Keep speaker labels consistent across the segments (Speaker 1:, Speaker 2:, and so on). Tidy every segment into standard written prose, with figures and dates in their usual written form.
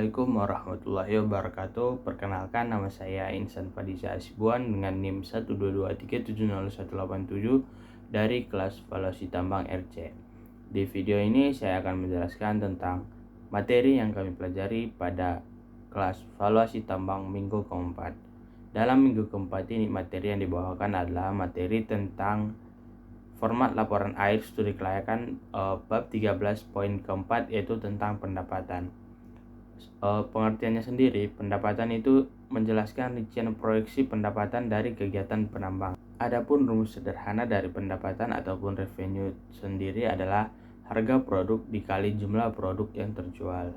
Speaker 1: Assalamualaikum warahmatullahi wabarakatuh. Perkenalkan, nama saya Insan Fadiza Asibuan dengan NIM 122370187 dari kelas Valuasi Tambang RC. Di video ini saya akan menjelaskan tentang materi yang kami pelajari pada kelas Valuasi Tambang minggu keempat. Dalam minggu keempat ini, materi yang dibawakan adalah materi tentang format laporan air studi kelayakan bab 13 poin keempat, yaitu tentang pendapatan. Pengertiannya sendiri, pendapatan itu menjelaskan rincian proyeksi pendapatan dari kegiatan penambang. Adapun rumus sederhana dari pendapatan ataupun revenue sendiri adalah harga produk dikali jumlah produk yang terjual.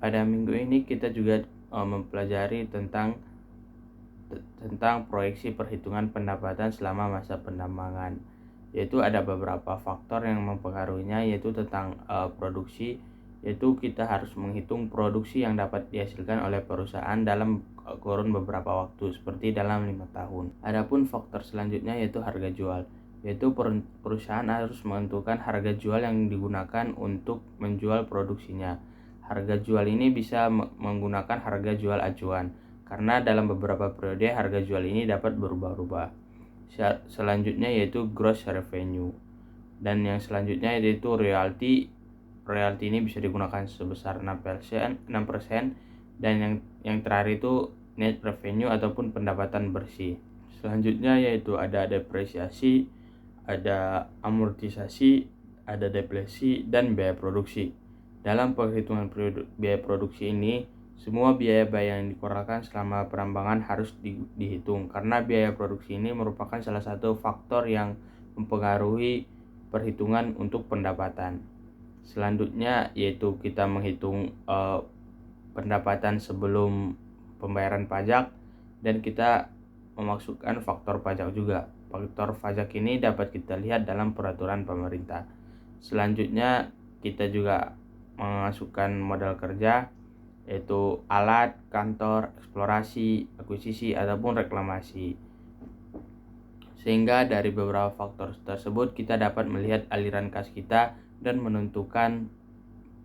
Speaker 1: Pada minggu ini kita juga mempelajari tentang proyeksi perhitungan pendapatan selama masa penambangan, yaitu ada beberapa faktor yang mempengaruhinya, yaitu tentang produksi, yaitu kita harus menghitung produksi yang dapat dihasilkan oleh perusahaan dalam kurun beberapa waktu, seperti dalam 5 tahun. Adapun faktor selanjutnya yaitu harga jual, yaitu perusahaan harus menentukan harga jual yang digunakan untuk menjual produksinya. Harga jual ini bisa menggunakan harga jual acuan, karena dalam beberapa periode harga jual ini dapat berubah-ubah. Selanjutnya yaitu gross revenue, dan yang selanjutnya yaitu royalti. Royalti ini bisa digunakan sebesar 6%, dan yang terakhir itu net revenue ataupun pendapatan bersih. Selanjutnya yaitu ada depresiasi, ada amortisasi, ada depresi, dan biaya produksi. Dalam perhitungan biaya produksi ini, semua biaya-biaya yang dikeluarkan selama penambangan harus dihitung, karena biaya produksi ini merupakan salah satu faktor yang mempengaruhi perhitungan untuk pendapatan. Selanjutnya yaitu kita menghitung pendapatan sebelum pembayaran pajak, dan kita memasukkan faktor pajak juga. Faktor pajak ini dapat kita lihat dalam peraturan pemerintah. Selanjutnya kita juga memasukkan modal kerja, yaitu alat, kantor, eksplorasi, akuisisi, ataupun reklamasi. Sehingga dari beberapa faktor tersebut kita dapat melihat aliran kas kita dan menentukan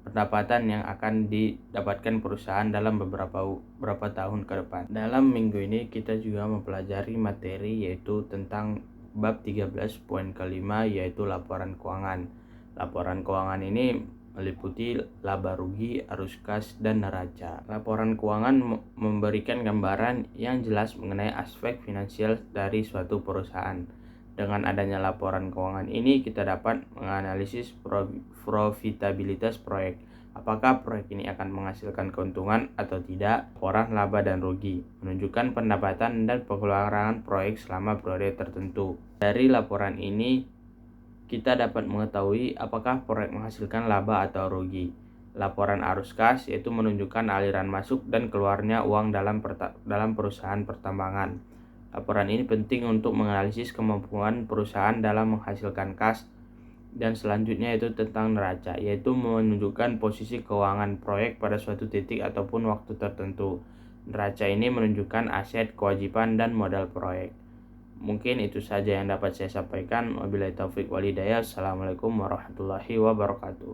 Speaker 1: pendapatan yang akan didapatkan perusahaan dalam beberapa tahun ke depan. Dalam minggu ini kita juga mempelajari materi yaitu tentang bab 13 poin kelima, yaitu laporan keuangan. Laporan keuangan ini meliputi laba rugi, arus kas, dan neraca. Laporan keuangan memberikan gambaran yang jelas mengenai aspek finansial dari suatu perusahaan. Dengan adanya laporan keuangan ini, kita dapat menganalisis profitabilitas proyek. Apakah proyek ini akan menghasilkan keuntungan atau tidak? Laporan laba dan rugi menunjukkan pendapatan dan pengeluaran proyek selama periode tertentu. Dari laporan ini, kita dapat mengetahui apakah proyek menghasilkan laba atau rugi. Laporan arus kas yaitu menunjukkan aliran masuk dan keluarnya uang dalam perusahaan pertambangan. Laporan ini penting untuk menganalisis kemampuan perusahaan dalam menghasilkan kas. Dan selanjutnya itu tentang neraca, yaitu menunjukkan posisi keuangan proyek pada suatu titik ataupun waktu tertentu. Neraca ini menunjukkan aset, kewajiban, dan modal proyek. Mungkin itu saja yang dapat saya sampaikan. Wabillahi taufik wal hidayah. Assalamualaikum warahmatullahi wabarakatuh.